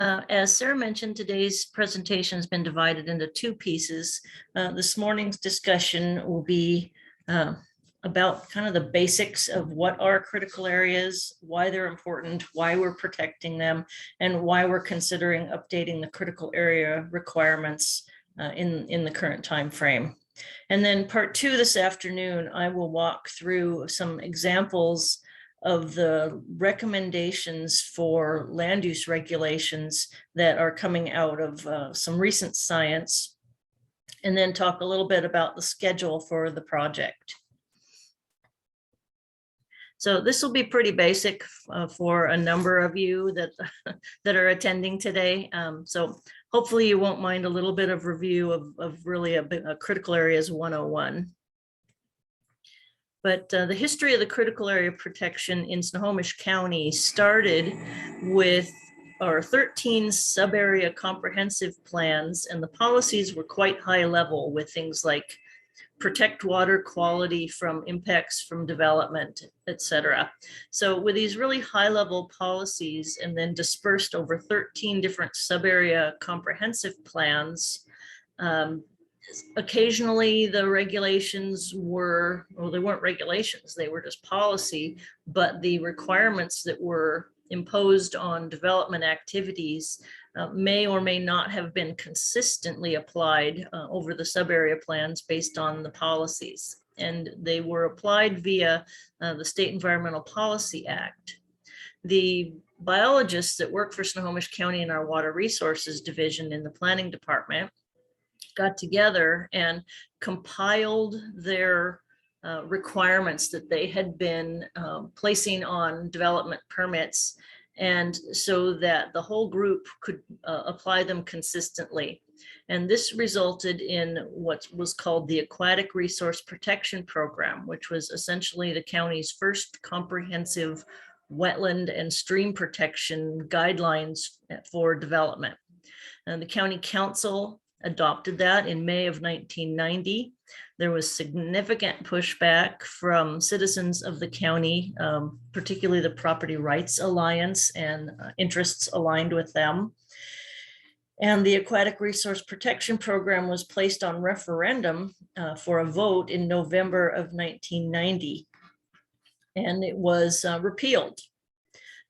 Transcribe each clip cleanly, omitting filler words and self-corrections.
As Sarah mentioned, today's presentation has been divided into two pieces. This morning's discussion will be about kind of the basics of what are critical areas, why they're important, why we're protecting them, and why we're considering updating the critical area requirements in the current time frame. And then part two this afternoon, I will walk through some examples of the recommendations for land use regulations that are coming out of some recent science, and then talk a little bit about the schedule for the project. So this will be pretty basic for a number of you that that are attending today. So hopefully you won't mind a little bit of review of really a critical areas 101. But the history of the critical area protection in Snohomish County started with our 13 sub-area comprehensive plans, and the policies were quite high level with things like protect water quality from impacts from development, etc. So with these really high level policies and then dispersed over 13 different sub-area comprehensive plans, occasionally the regulations were, well, they weren't regulations, they were just policy, but the requirements that were imposed on development activities may or may not have been consistently applied over the sub-area plans based on the policies. And they were applied via the State Environmental Policy Act. The biologists that work for Snohomish County in our Water Resources Division in the Planning Department got together and compiled their requirements that they had been placing on development permits, and so that the whole group could apply them consistently. And this resulted in what was called the Aquatic Resource Protection Program, which was essentially the county's first comprehensive wetland and stream protection guidelines for development. And the county council adopted that in May of 1990. There was significant pushback from citizens of the county, particularly the Property Rights Alliance and interests aligned with them. And the Aquatic Resource Protection Program was placed on referendum for a vote in November of 1990, and it was repealed.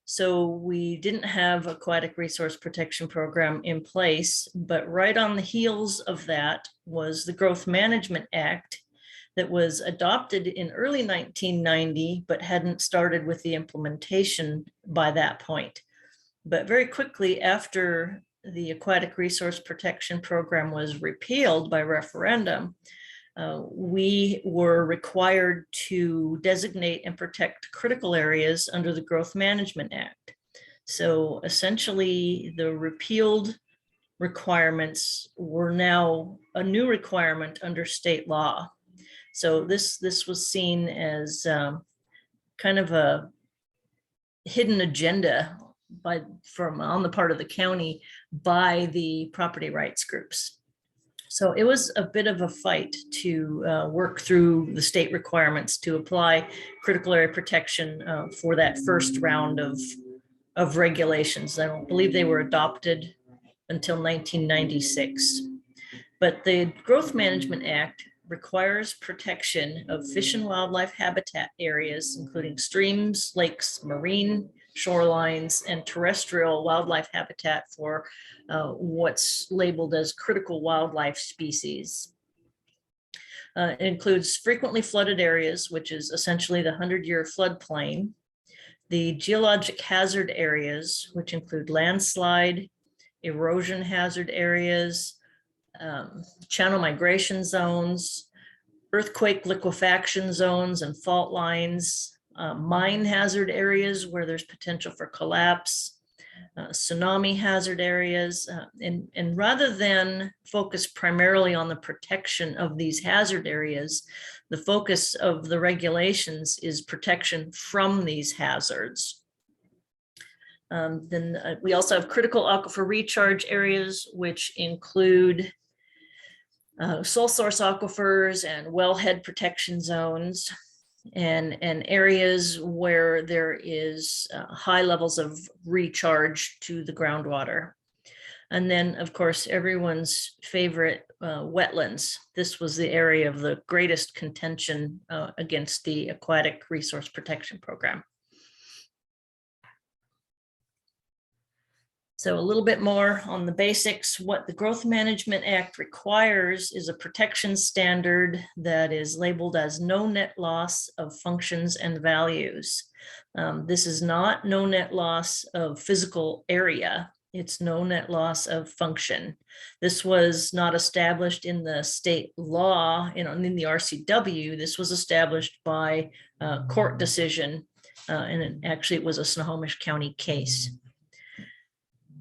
So we didn't have Aquatic Resource Protection Program in place, but right on the heels of that was the Growth Management Act that was adopted in early 1990, but hadn't started with the implementation by that point. But very quickly after the Aquatic Resource Protection Program was repealed by referendum, we were required to designate and protect critical areas under the Growth Management Act. So essentially the repealed requirements were now a new requirement under state law. So this was seen as kind of a hidden agenda from on the part of the county by the property rights groups. So it was a bit of a fight to work through the state requirements to apply critical area protection for that first round of regulations. I don't believe they were adopted until 1996. But the Growth Management Act requires protection of fish and wildlife habitat areas, including streams, lakes, marine shorelines, and terrestrial wildlife habitat for what's labeled as critical wildlife species. It includes frequently flooded areas, which is essentially the 100-year floodplain, the geologic hazard areas, which include landslide, erosion hazard areas, channel migration zones, earthquake liquefaction zones and fault lines, mine hazard areas where there's potential for collapse, tsunami hazard areas, and rather than focus primarily on the protection of these hazard areas, the focus of the regulations is protection from these hazards. Then we also have critical aquifer recharge areas, which include sole source aquifers and wellhead protection zones, and areas where there is high levels of recharge to the groundwater. And then, of course, everyone's favorite wetlands. This was the area of the greatest contention against the Aquatic Resource Protection Program. So a little bit more on the basics. What the Growth Management Act requires is a protection standard that is labeled as no net loss of functions and values. This is not no net loss of physical area. It's no net loss of function. This was not established in the state law, in the RCW. This was established by court decision, and actually it was a Snohomish County case.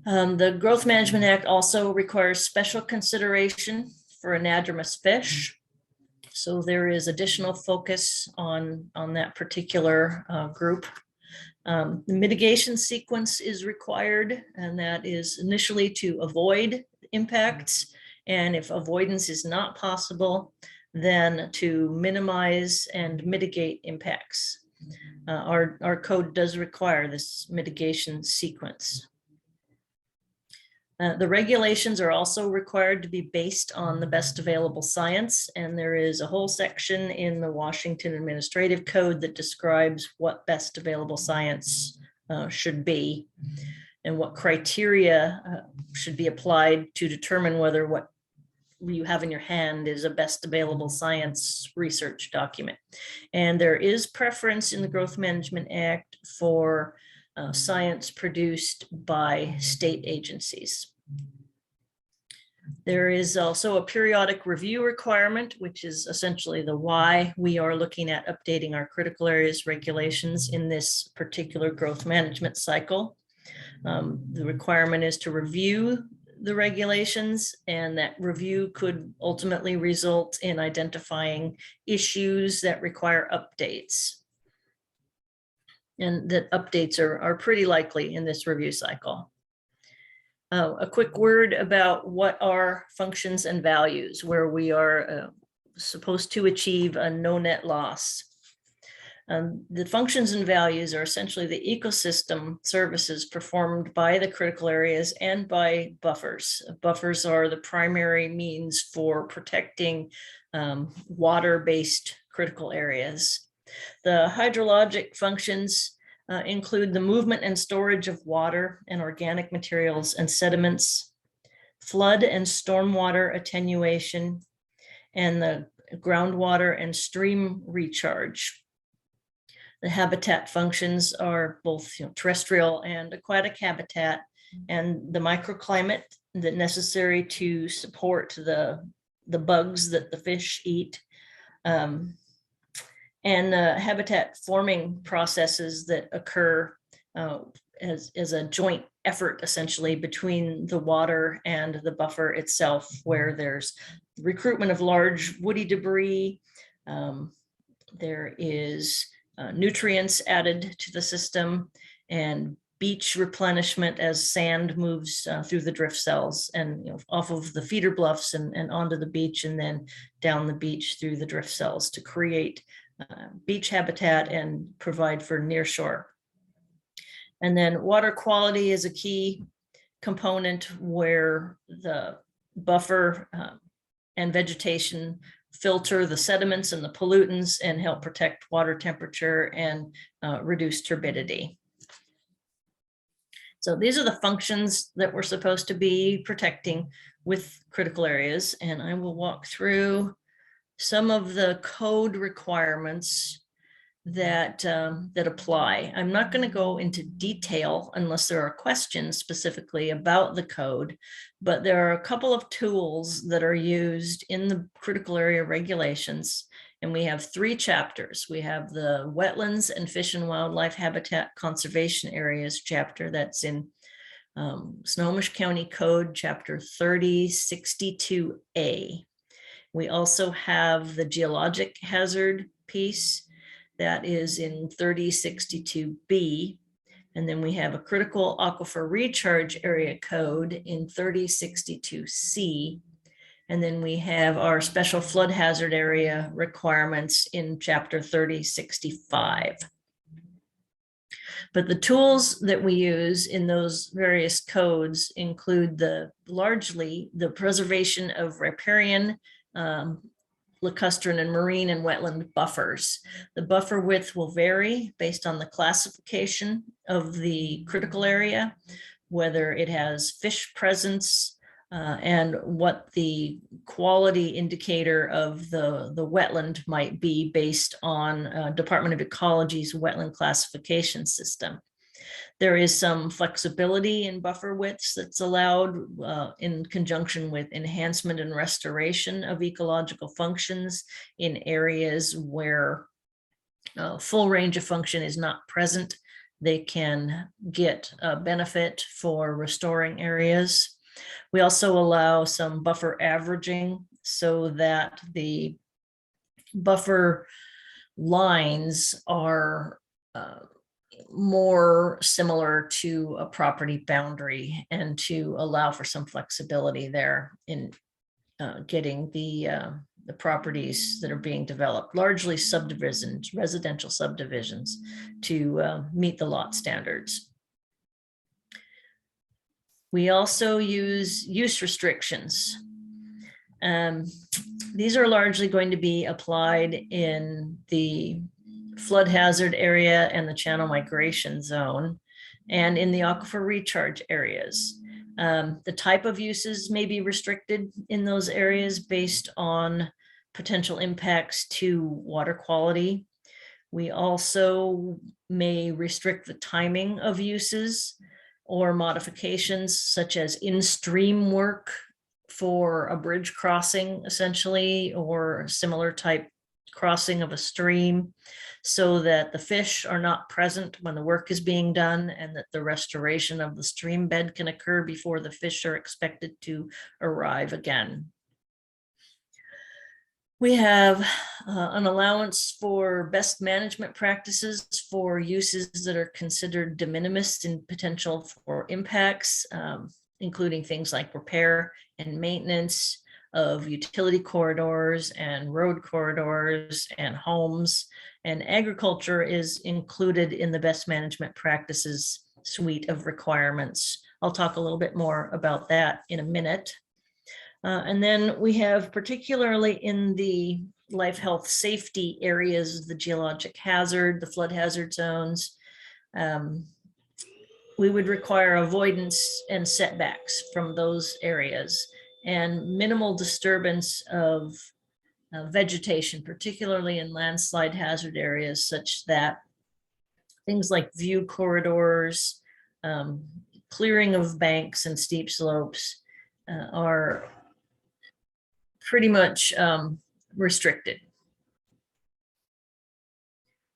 The Growth Management Act also requires special consideration for anadromous fish. So there is additional focus on that particular group. The mitigation sequence is required, and that is initially to avoid impacts. And if avoidance is not possible, then to minimize and mitigate impacts. Our code does require this mitigation sequence. The regulations are also required to be based on the best available science, and there is a whole section in the Washington Administrative Code that describes what best available science should be and what criteria should be applied to determine whether what you have in your hand is a best available science research document. And there is preference in the Growth Management Act for science produced by state agencies. There is also a periodic review requirement, which is essentially the why we are looking at updating our critical areas regulations in this particular growth management cycle. The requirement is to review the regulations, and that review could ultimately result in identifying issues that require updates. And that updates are pretty likely in this review cycle. A quick word about what are functions and values, where we are supposed to achieve a no net loss. The functions and values are essentially the ecosystem services performed by the critical areas and by buffers. Buffers are the primary means for protecting water-based critical areas. The hydrologic functions include the movement and storage of water and organic materials and sediments, flood and stormwater attenuation, and the groundwater and stream recharge. The habitat functions are both terrestrial and aquatic habitat, and the microclimate that necessary to support the bugs that the fish eat, and habitat forming processes that occur as a joint effort, essentially, between the water and the buffer itself, where there's recruitment of large woody debris, there is nutrients added to the system, and beach replenishment as sand moves through the drift cells and off of the feeder bluffs and onto the beach, and then down the beach through the drift cells to create beach habitat and provide for nearshore. And then water quality is a key component, where the buffer and vegetation filter the sediments and the pollutants and help protect water temperature and reduce turbidity. So these are the functions that we're supposed to be protecting with critical areas, and I will walk through some of the code requirements that apply. I'm not going to go into detail unless there are questions specifically about the code, but there are a couple of tools that are used in the critical area regulations, and we have 3 chapters. We have the Wetlands and Fish and Wildlife Habitat Conservation Areas chapter that's in Snohomish County Code Chapter 3062A. We also have the geologic hazard piece that is in 3062B. And then we have a critical aquifer recharge area code in 3062C. And then we have our special flood hazard area requirements in chapter 3065. But the tools that we use in those various codes include largely the preservation of riparian, lacustrine, and marine and wetland buffers. The buffer width will vary based on the classification of the critical area, whether it has fish presence, and what the quality indicator of the wetland might be based on Department of Ecology's wetland classification system. There is some flexibility in buffer widths that's allowed in conjunction with enhancement and restoration of ecological functions in areas where full range of function is not present. They can get a benefit for restoring areas. We also allow some buffer averaging so that the buffer lines are more similar to a property boundary, and to allow for some flexibility there in getting the properties that are being developed, largely subdivisions, residential subdivisions, to meet the lot standards. We also use use restrictions. These are largely going to be applied in the flood hazard area and the channel migration zone, and in the aquifer recharge areas. The type of uses may be restricted in those areas based on potential impacts to water quality. We also may restrict the timing of uses or modifications, such as in-stream work for a bridge crossing, essentially, or similar type crossing of a stream, so that the fish are not present when the work is being done, and that the restoration of the stream bed can occur before the fish are expected to arrive again. We have an allowance for best management practices for uses that are considered de minimis in potential for impacts, including things like repair and maintenance of utility corridors and road corridors and homes. And agriculture is included in the best management practices suite of requirements. I'll talk a little bit more about that in a minute. And then we have, particularly in the life, health, safety areas, the geologic hazard, the flood hazard zones, we would require avoidance and setbacks from those areas, and minimal disturbance of vegetation, particularly in landslide hazard areas, such that things like view corridors, clearing of banks and steep slopes are pretty much restricted.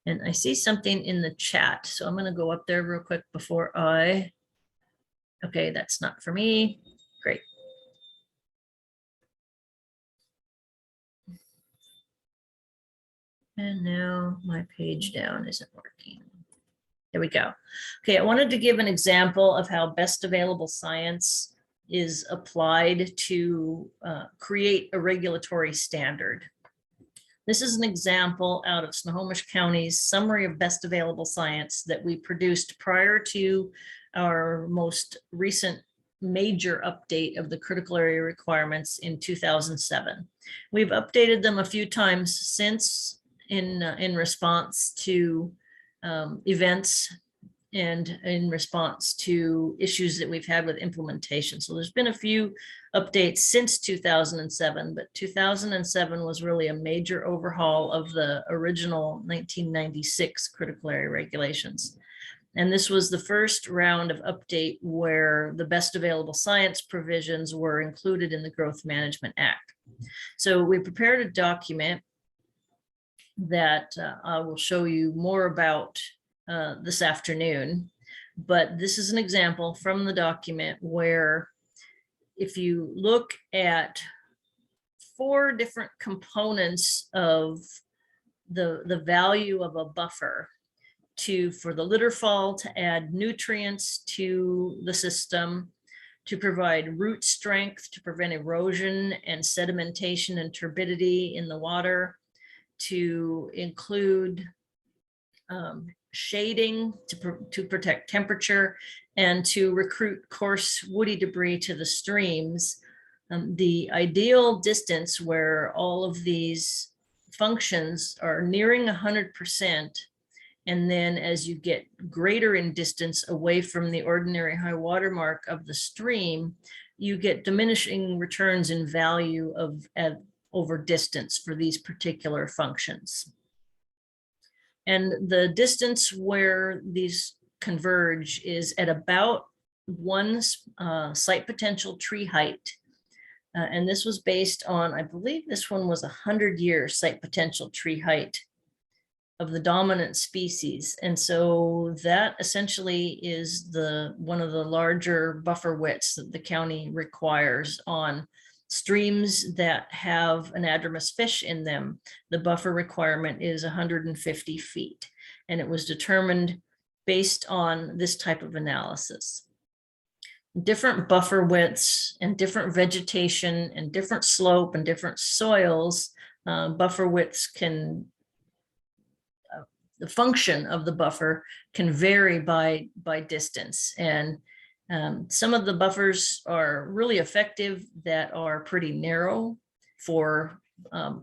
And I see something in the chat, so I'm going to go up there real quick before okay, that's not for me. Great. And now my page down isn't working. There we go. Okay, I wanted to give an example of how best available science is applied to create a regulatory standard. This is an example out of Snohomish County's summary of best available science that we produced prior to our most recent major update of the critical area requirements in 2007. We've updated them a few times since in response to events and in response to issues that we've had with implementation. So there's been a few updates since 2007, but 2007 was really a major overhaul of the original 1996 critical area regulations. And this was the first round of update where the best available science provisions were included in the Growth Management Act. So we prepared a document that I will show you more about this afternoon, but this is an example from the document where, if you look at 4 different components of the value of a buffer, for the litter fall to add nutrients to the system, to provide root strength, to prevent erosion and sedimentation and turbidity in the water, to include shading to protect temperature, and to recruit coarse woody debris to the streams. The ideal distance where all of these functions are nearing 100%, and then as you get greater in distance away from the ordinary high water mark of the stream, you get diminishing returns in value of over distance for these particular functions. And the distance where these converge is at about one site potential tree height. And this was based on, I believe this one was 100-year site potential tree height of the dominant species. And so that essentially is one of the larger buffer widths that the county requires on streams that have anadromous fish in them. The buffer requirement is 150 feet, and it was determined based on this type of analysis. Different buffer widths and different vegetation and different slope and different soils, buffer widths can, the function of the buffer can vary by distance. And some of the buffers are really effective that are pretty narrow for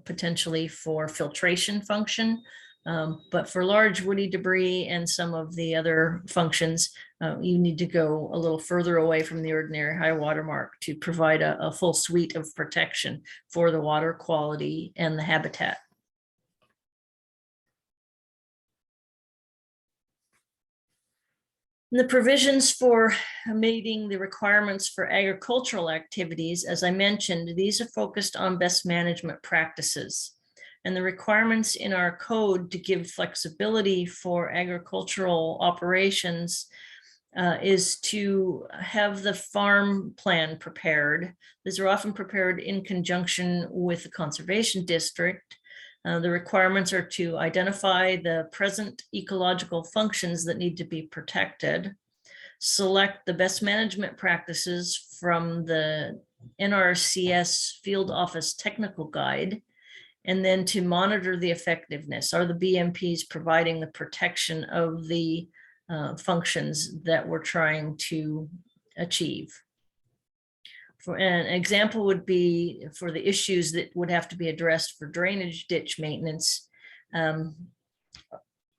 potentially for filtration function. But for large woody debris and some of the other functions, you need to go a little further away from the ordinary high water mark to provide a full suite of protection for the water quality and the habitat. And the provisions for meeting the requirements for agricultural activities, as I mentioned, these are focused on best management practices. And the requirements in our code to give flexibility for agricultural operations is to have the farm plan prepared. These are often prepared in conjunction with the conservation district. The requirements are to identify the present ecological functions that need to be protected, select the best management practices from the NRCS Field Office Technical Guide, and then to monitor the effectiveness. Are the BMPs providing the protection of the functions that we're trying to achieve? For an example would be for the issues that would have to be addressed for drainage ditch maintenance. Are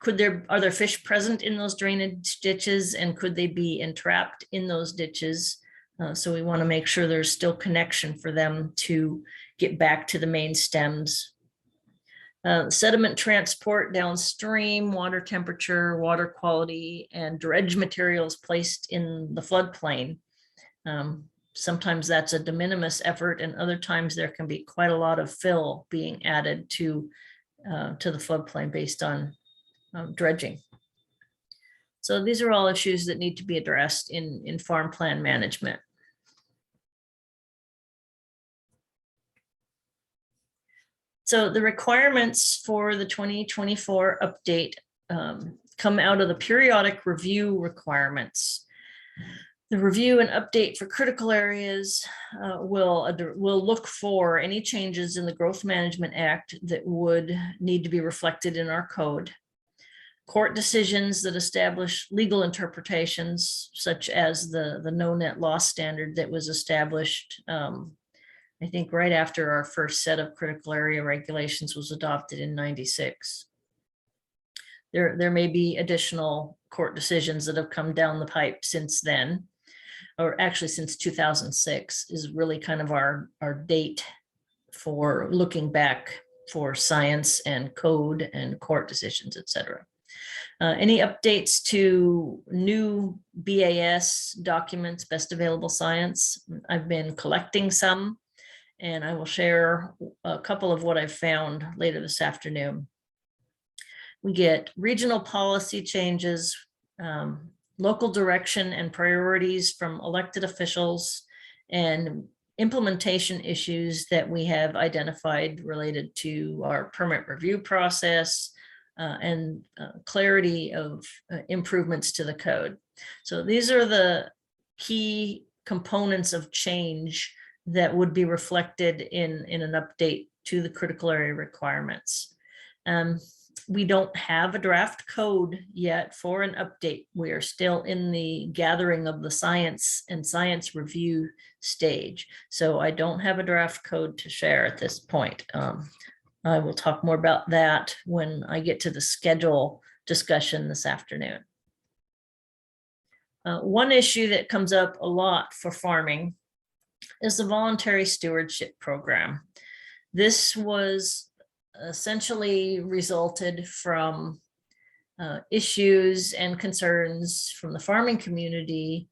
there fish present in those drainage ditches, and could they be entrapped in those ditches? So we want to make sure there's still connection for them to get back to the main stems. Sediment transport downstream, water temperature, water quality, and dredge materials placed in the floodplain. Sometimes that's a de minimis effort, and other times there can be quite a lot of fill being added to the floodplain based on dredging. So these are all issues that need to be addressed in farm plan management. So the requirements for the 2024 update come out of the periodic review requirements. The review and update for critical areas will look for any changes in the Growth Management Act that would need to be reflected in our code. Court decisions that establish legal interpretations, such as the no net loss standard that was established, I think right after our first set of critical area regulations was adopted in '96. There may be additional court decisions that have come down the pipe since then, or actually since 2006 is really kind of our date for looking back for science and code and court decisions, et cetera. Any updates to new BAS documents, best available science? I've been collecting some, and I will share a couple of what I've found later this afternoon. We get regional policy changes, local direction and priorities from elected officials, and implementation issues that we have identified related to our permit review process, and clarity of improvements to the code. So these are the key components of change that would be reflected in an update to the critical area requirements. We don't have a draft code yet for an update. We are still in the gathering of the science and science review stage. So I don't have a draft code to share at this point. I will talk more about that when I get to the schedule discussion this afternoon. One issue that comes up a lot for farming is the voluntary stewardship program. This was essentially resulted from issues and concerns from the farming community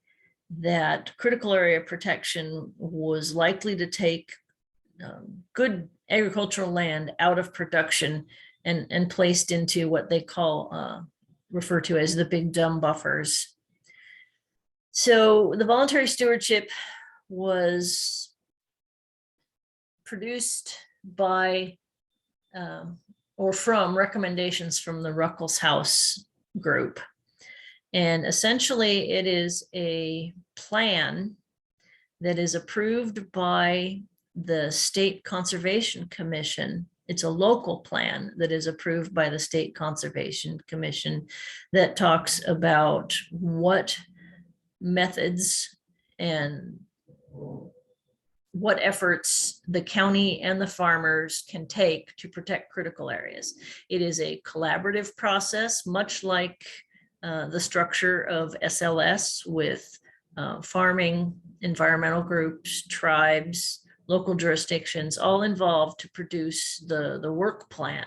that critical area protection was likely to take good agricultural land out of production and placed into what they call, refer to as the big dumb buffers. So the voluntary stewardship was produced by or from recommendations from the Ruckelshaus group. And essentially it is a plan that is approved by the State Conservation Commission. It's a local plan that is approved by the State Conservation Commission that talks about what methods and what efforts the county and the farmers can take to protect critical areas. It is a collaborative process, much like the structure of SLS with farming, environmental groups, tribes, local jurisdictions, all involved to produce the work plan.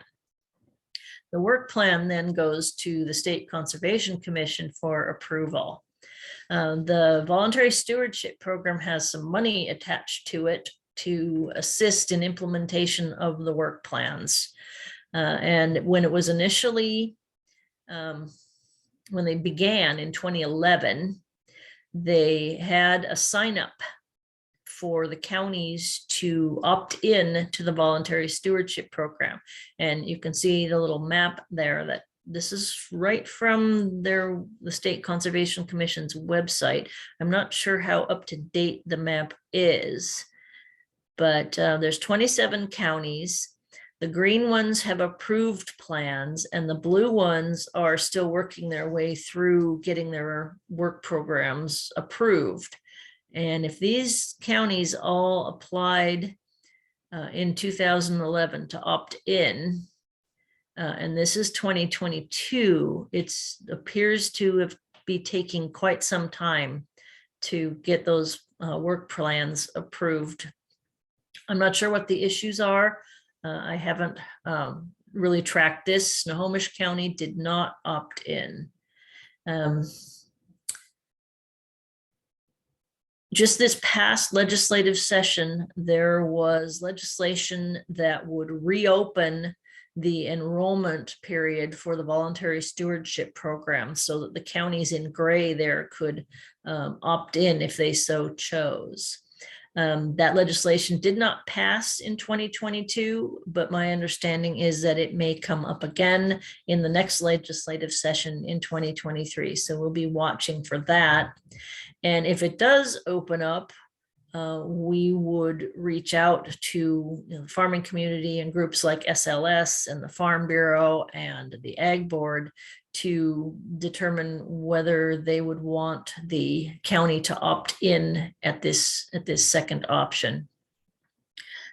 The work plan then goes to the State Conservation Commission for approval. The voluntary stewardship program has some money attached to it to assist in implementation of the work plans. And when it was initially, when they began in 2011, they had a sign up for the counties to opt in to the voluntary stewardship program. And you can see the little map there that this is right from the State Conservation Commission's website. I'm not sure how up to date the map is, but there's 27 counties. The green ones have approved plans and the blue ones are still working their way through getting their work programs approved. And if these counties all applied in 2011 to opt in, and this is 2022, it appears to be taking quite some time to get those work plans approved. I'm not sure what the issues are. I haven't really tracked this. Snohomish County did not opt in. Just this past legislative session, there was legislation that would reopen the enrollment period for the voluntary stewardship program so that the counties in gray there could opt in if they so chose. That legislation did not pass in 2022, but my understanding is that it may come up again in the next legislative session in 2023. So we'll be watching for that. And if it does open up, we would reach out to the farming community and groups like SLS and the Farm Bureau and the Ag Board to determine whether they would want the county to opt in at this second option.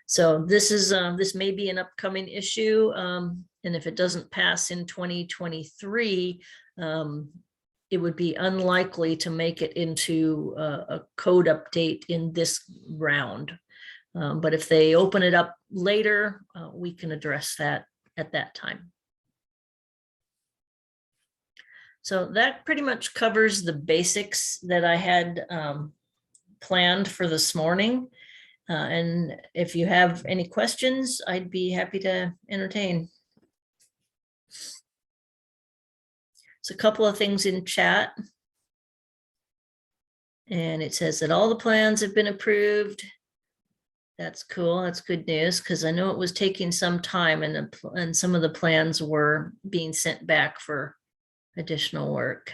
So this may be an upcoming issue, and if it doesn't pass in 2023, it would be unlikely to make it into a code update in this round. But if they open it up later, we can address that at that time. So that pretty much covers the basics that I had planned for this morning. And if you have any questions, I'd be happy to entertain. So a couple of things in chat. And it says that all the plans have been approved. That's cool. That's good news because I know it was taking some time and some of the plans were being sent back for additional work.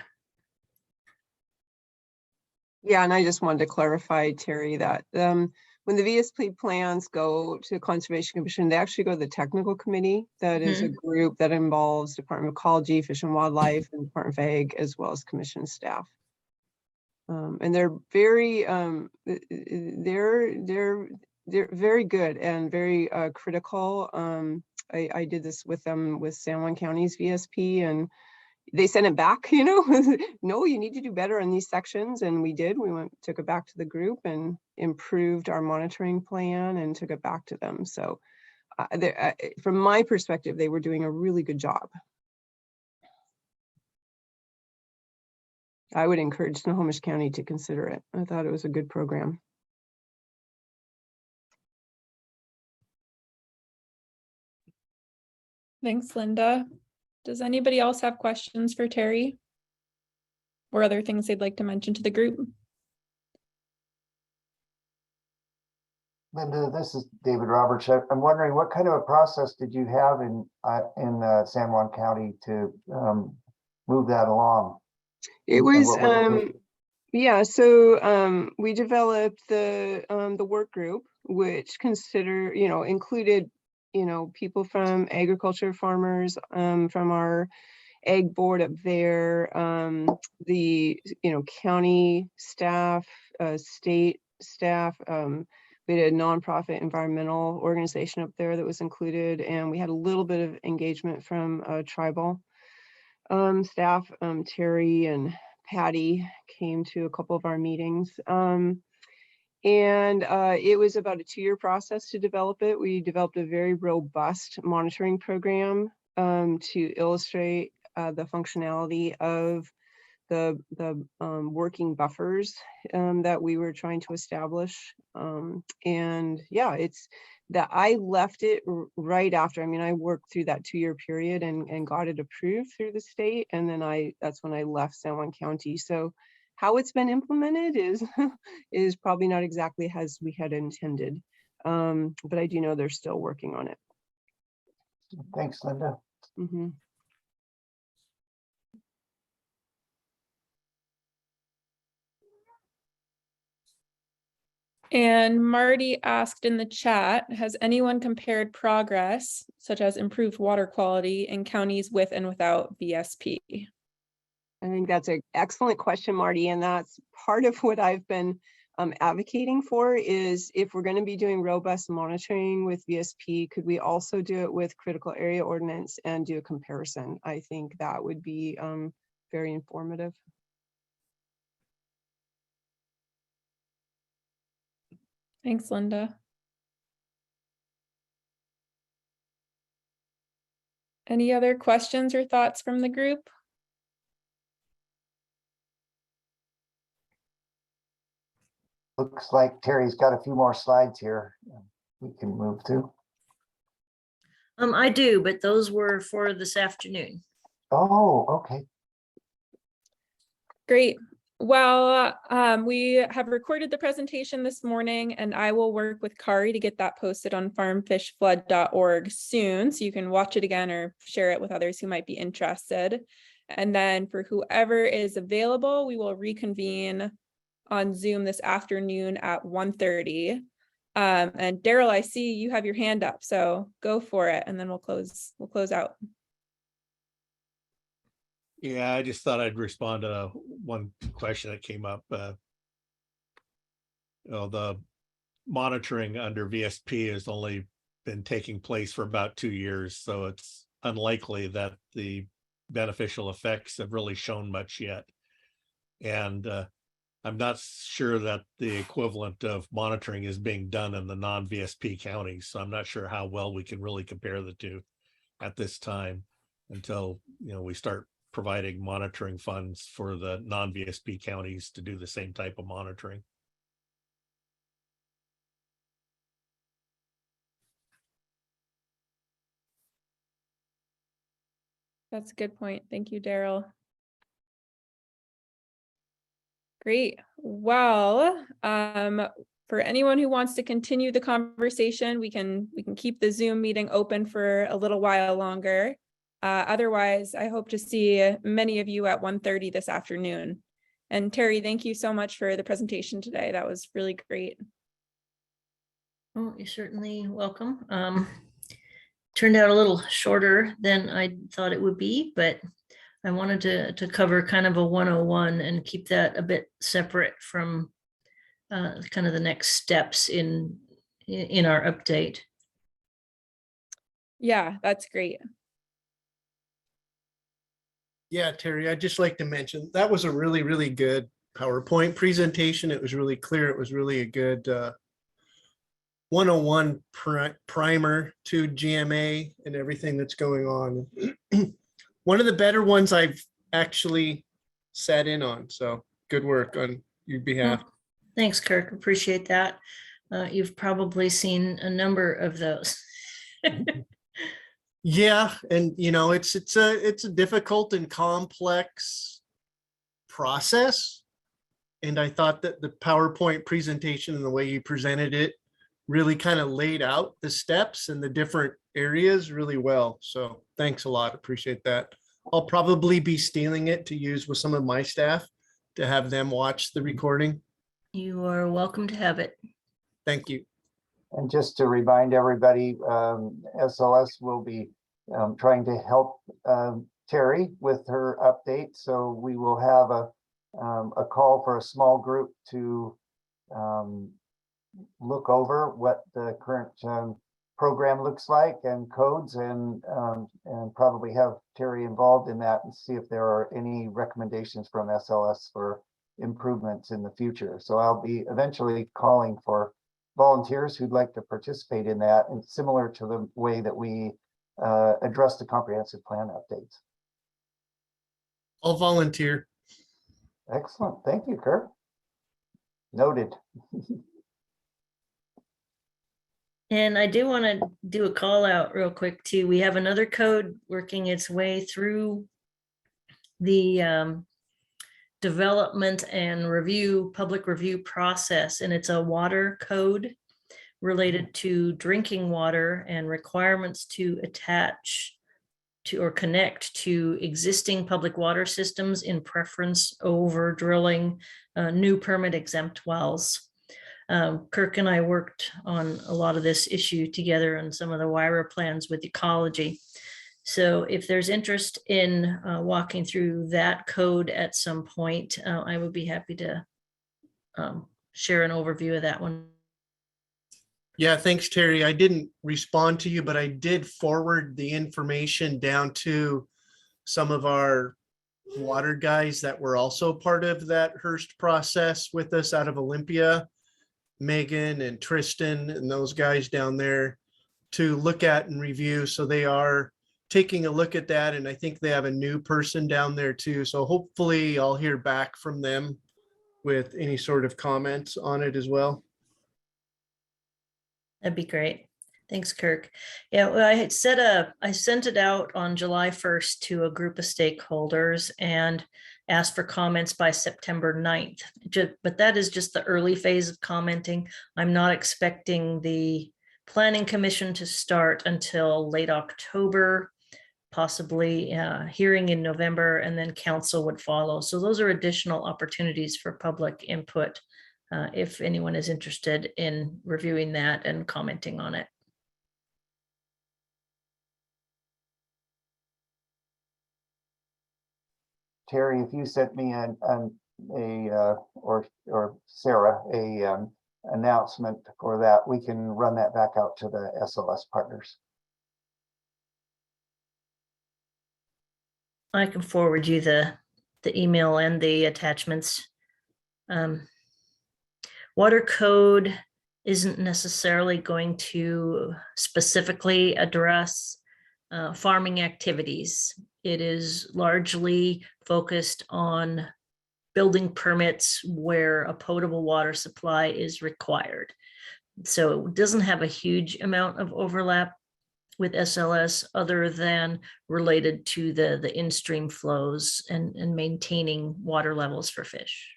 Yeah, and I just wanted to clarify, Terry, that when the VSP plans go to Conservation Commission, they actually go to the technical committee. That is a group that involves Department of Ecology, Fish and Wildlife, and Department of Ag, as well as commission staff. And they're very, they're very good and very critical. I did this with them with San Juan County's VSP, and they sent it back, you know, no, you need to do better in these sections. And we did. We took it back to the group and improved our monitoring plan and took it back to them. So from my perspective, they were doing a really good job. I would encourage Snohomish County to consider it. I thought it was a good program. Thanks, Linda. Does anybody else have questions for Terri or other things they'd like to mention to the group? Linda, this is David Roberts. I'm wondering what kind of a process did you have in San Juan County to move that along? It was yeah. So we developed the work group, which included people from agriculture, farmers, from our ag board up there, the county staff, state staff. We had a nonprofit environmental organization up there that was included, and we had a little bit of engagement from tribal staff. Terri and Patty came to a couple of our meetings. And it was about a 2-year process to develop it. We developed a very robust monitoring program to illustrate the functionality of the working buffers that we were trying to establish. And yeah, it's that I left it right after. I mean, I worked through that 2-year period and got it approved through the state. And then that's when I left San Juan County. So how it's been implemented is probably not exactly as we had intended. But I do know they're still working on it. Thanks, Linda. Mm-hmm. And Marty asked in the chat, has anyone compared progress, such as improved water quality in counties with and without VSP? I think that's an excellent question, Marty. And that's part of what I've been advocating for is if we're going to be doing robust monitoring with VSP, could we also do it with critical area ordinance and do a comparison? I think that would be very informative. Thanks, Linda. Any other questions or thoughts from the group? Looks like Terry's got a few more slides here we can move to. I do, but those were for this afternoon. Oh, okay. Great. Well, we have recorded the presentation this morning, and I will work with Kari to get that posted on farmfishflood.org soon, so you can watch it again or share it with others who might be interested. And then for whoever is available, we will reconvene on Zoom this afternoon at 1:30. And Daryl, I see you have your hand up, so go for it, and then we'll close out. Yeah, I just thought I'd respond to one question that came up. The monitoring under VSP has only been taking place for about 2 years, so it's unlikely that the beneficial effects have really shown much yet. And I'm not sure that the equivalent of monitoring is being done in the non-VSP counties, so I'm not sure how well we can really compare the two at this time until we start providing monitoring funds for the non-VSP counties to do the same type of monitoring. That's a good point. Thank you, Daryl. Great. Well, for anyone who wants to continue the conversation, we can keep the Zoom meeting open for a little while longer. Otherwise, I hope to see many of you at 1:30 this afternoon. And Terri, thank you so much for the presentation today. That was really great. Oh, you're certainly welcome. Turned out a little shorter than I thought it would be, but I wanted to cover kind of a 101 and keep that a bit separate from kind of the next steps in our update. Yeah, that's great. Yeah, Terry, I'd just like to mention, that was a really, really good PowerPoint presentation. It was really clear. It was really a good 101 primer to GMA and everything that's going on. One of the better ones I've actually sat in on. So good work on your behalf. Well, thanks, Kirk. Appreciate that. You've probably seen a number of those. Yeah, and you know, it's a difficult and complex process. And I thought that the PowerPoint presentation and the way you presented it really kind of laid out the steps and the different areas really well. So thanks a lot. Appreciate that. I'll probably be stealing it to use with some of my staff to have them watch the recording. You are welcome to have it. Thank you. And just to remind everybody, SLS will be trying to help Terri with her update. So we will have a call for a small group to look over what the current program looks like and codes, and probably have Terri involved in that and see if there are any recommendations from SLS for improvements in the future. So I'll be eventually calling for volunteers who'd like to participate in that, and similar to the way that we address the comprehensive plan updates. I'll volunteer. Excellent. Thank you, Kurt. Noted. And I do want to do a call out real quick too. We have another code working its way through the development and review, public review process, and it's a water code related to drinking water and requirements to attach to or connect to existing public water systems in preference over drilling new permit exempt wells. Kirk and I worked on a lot of this issue together and some of the WIRA plans with ecology. So if there's interest in walking through that code at some point, I would be happy to share an overview of that one. Yeah, thanks, Terry. I didn't respond to you, but I did forward the information down to some of our water guys that were also part of that Hearst process with us out of Olympia, Megan and Tristan and those guys down there to look at and review. So they are taking a look at that. And I think they have a new person down there too. So hopefully I'll hear back from them with any sort of comments on it as well. That'd be great. Thanks, Kirk. Yeah, well, I sent it out on July 1st to a group of stakeholders and asked for comments by September 9th. But that is just the early phase of commenting. I'm not expecting the Planning Commission to start until late October, possibly hearing in November, and then council would follow. So those are additional opportunities for public input if anyone is interested in reviewing that and commenting on it. Terry, if you sent me or Sarah announcement for that, we can run that back out to the SLS partners. I can forward you the email and the attachments. Water code isn't necessarily going to specifically address farming activities. It is largely focused on building permits where a potable water supply is required. So it doesn't have a huge amount of overlap with SLS other than related to the in-stream flows and maintaining water levels for fish.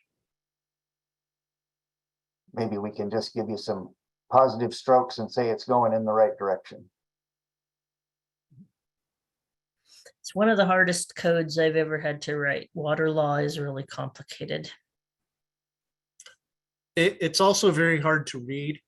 Maybe we can just give you some positive strokes and say it's going in the right direction. It's one of the hardest codes I've ever had to write. Water law is really complicated. It's also very hard to read.